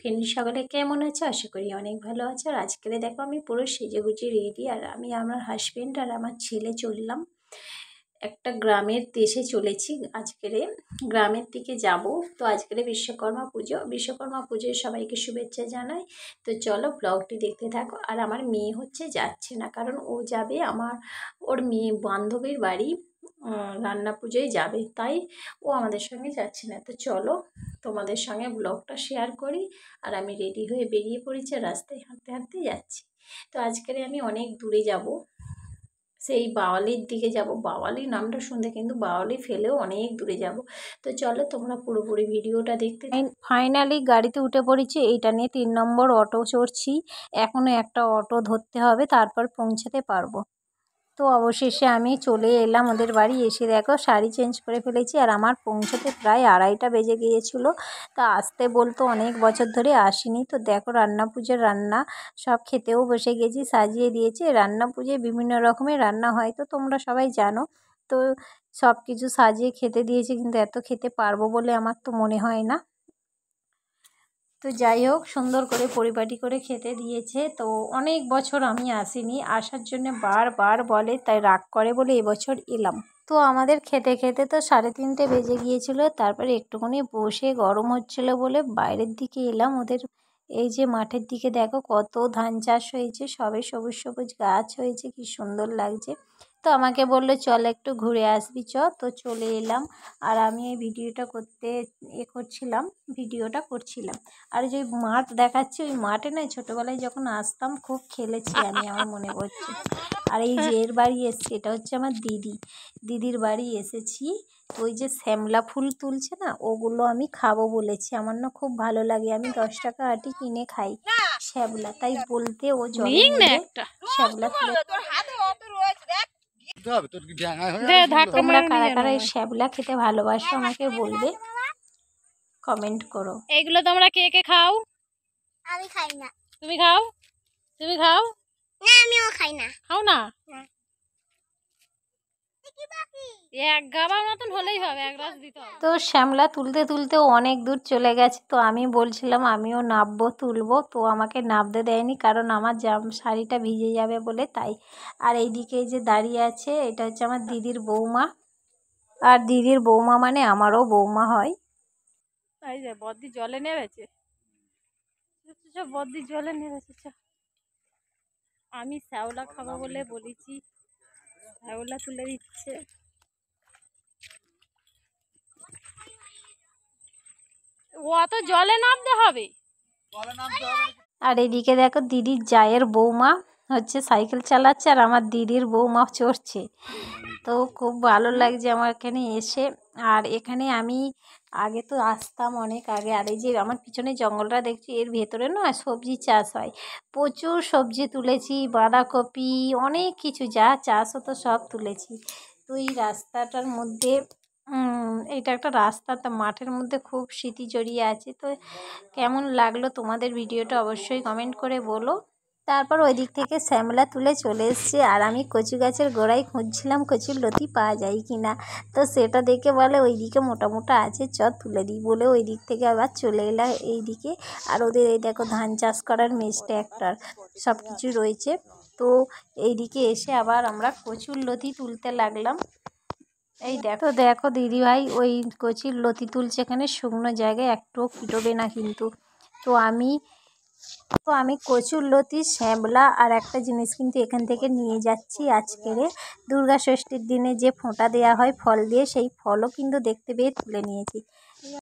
Friend সকলে কেমন আছে? আশা করি অনেক ভালো আছে। আর আজকে দেখো আমি পুরো সেজেগুজে রেডি, আর আমি আমার হাজবেন্ড আর আমার ছেলে চললাম একটা গ্রামের দেশে চলেছি। আজকের গ্রামের দিকে যাব। তো আজকের বিশ্বকর্মা পুজোয় সবাইকে শুভেচ্ছা জানাই। তো চলো ব্লগটি দেখতে থাকো। আর আমার মেয়ে যাচ্ছে না, কারণ ও যাবে ওর মেয়ে বান্ধবীর বাড়ি রান্না পুজোয় যাবে, তাই ও আমাদের সঙ্গে যাচ্ছে না। তো চলো তোমাদের সঙ্গে ব্লগটা শেয়ার করি। আর আমি রেডি হয়ে বেরিয়ে পড়েছি, রাস্তায় হাঁটতে হাঁটতে যাচ্ছি। তো আজকের আমি অনেক দূরে যাব, সেই বাওয়ালির দিকে যাব। বাওয়ালি নামটা শুনতে কিন্তু বাওয়ালি ফেলেও অনেক দূরে যাব। তো চলো তোমরা পুরোপুরি ভিডিওটা দেখতে। ফাইনালি গাড়িতে উঠে পড়েছি। এইটা নিয়ে 3 নম্বর অটো চড়ছি। এখনও একটা অটো ধরতে হবে, তারপর পৌঁছাতে পারবো। তো অবশেষে আমি চলে এলাম ওদের বাড়ি। এসে দেখো শাড়ি চেঞ্জ করে ফেলেছি, আর আমার পৌঁছাতে প্রায় 2:30টা বেজে গিয়েছিলো। তা আসতে বলতো অনেক বছর ধরে আসিনি। তো দেখো রান্না পুজোর রান্না সব খেতেও বসে গেছি, সাজিয়ে দিয়েছে। রান্না পুজোয় বিভিন্ন রকমের রান্না হয়, তো তোমরা সবাই জানো। তো সব কিছু সাজিয়ে খেতে দিয়েছে, কিন্তু এত খেতে পারবো বলে আমার তো মনে হয় না। তো যাই হোক, সুন্দর করে পরিপাটি করে খেতে দিয়েছে। তো অনেক বছর আমি আসিনি, আসার জন্য বারবার বলে, তাই রাগ করে বলে এবছর এলাম। তো আমাদের খেতে খেতে তো 3:30 বেজে গিয়েছিল। তারপরে একটুখানি বসে গরম হচ্ছিল বলে বাইরের দিকে এলাম। ওদের এই যে মাঠের দিকে দেখো কত ধান চাষ হয়েছে, সবে সবুজ সবুজ গাছ হয়েছে, কি সুন্দর লাগছে। তো আমাকে বললো চল একটু ঘুরে আসবি চ। তো চলে এলাম। আর আমি এই ভিডিওটা করছিলাম। আর যে মাঠ দেখাচ্ছি, ওই মাঠে না ছোটোবেলায় যখন আসতাম খুব খেলেছি আমি, আমার মনে পড়ছে। আর এই যে এর বাড়ি এসেছি, এটা হচ্ছে আমার দিদির বাড়ি এসেছি। তো ওই যে শ্যামলা ফুল তুলছে না, ওগুলো আমি খাবো বলেছি। আমার না খুব ভালো লাগে, আমি 10 টাকা আটি কিনে খাই শ্যামলা, তাই বলতে ও জলে নেমে শ্যামলা তুলে। তোমরা কারা কারা এই শ্যামলা খেতে ভালোবাসো আমাকে বলবে, কমেন্ট করো। এগুলো তোমরা কে কে খাও? আমি খাই না। তুমি খাও? তুমি খাও না? আমিও খাই না। খাও না? এক গাবার মতন হলেই হবে, এক গ্লাস দিতে হবে। তো শ্যামলা তুলতে তুলতেও অনেক দূর চলে গেছে। তো আমি বলছিলাম আমিও নাববো, তুলবো। তো আমাকে নাবতে দেয়নি, কারণ আমার শাড়িটা ভিজে যাবে বলে, তাই। আর এইদিকে যে দাঁড়িয়ে আছে, এটা হচ্ছে আমার দিদির বৌমা। আর দিদির বৌমা মানে আমারও বৌমা হয়। এই যে বদ্দি জলে নেমেছে, বদ্দি জলে নেমেছে। আমি শ্যাওলা খাবো বলে বলেছি, শ্যাওলা তুলে দিচ্ছে। অত জলে নামতে হবে। আর এদিকে দেখো দিদির জায়ের বৌমা হচ্ছে সাইকেল চালাচ্ছে, আর আমার দিদির বৌমা চড়ছে। তো খুব ভালো লাগছে আমার এখানে এসে। আর এখানে আমি আগে তো আসতাম অনেক আগে। আর এই যে আমার পিছনে জঙ্গলটা দেখছি, এর ভেতরে না সবজি চাষ হয়, প্রচুর সবজি তুলেছি, বাঁধাকপি, অনেক কিছু যা চাষ হতো সব তুলেছি। তো এই রাস্তাটার মধ্যে এটা একটা রাস্তা, তা মাঠের মধ্যে খুব স্মৃতি জড়িয়ে আছে। তো কেমন লাগলো তোমাদের ভিডিওটা অবশ্যই কমেন্ট করে বলো। তারপর ওই দিক থেকে শ্যামলা তুলে চলে এসেছি, আর আমি কচু গাছের গোড়ায় খুঁজছিলাম কচুর লতি পাওয়া যায় কি না। তো সেটা দেখে বলে ওই দিকে মোটা মোটা আছে, চ তুলে দিই বলে ওই দিক থেকে আবার চলে এলাম এই দিকে। আর ওদের এই দেখো ধান চাষ করার মেশ ট্র্যাক্টর সব কিছু রয়েছে। তো এই দিকে এসে আবার আমরা কচুর লতি তুলতে লাগলাম। এই দেখো দিদিভাই ওই কচির লতি তুলছে, এখানে শুকনো জায়গায় একটুও পিটোবে না কিন্তু। তো আমি কচুর লতি, শ্যামলা আর একটা জিনিস কিন্তু এখান থেকে নিয়ে যাচ্ছি। আজকের দুর্গা ষষ্ঠীর দিনে যে ফোঁটা দেওয়া হয় ফল দিয়ে, সেই ফলও কিন্তু দেখতে পেয়ে তুলে নিয়েছি।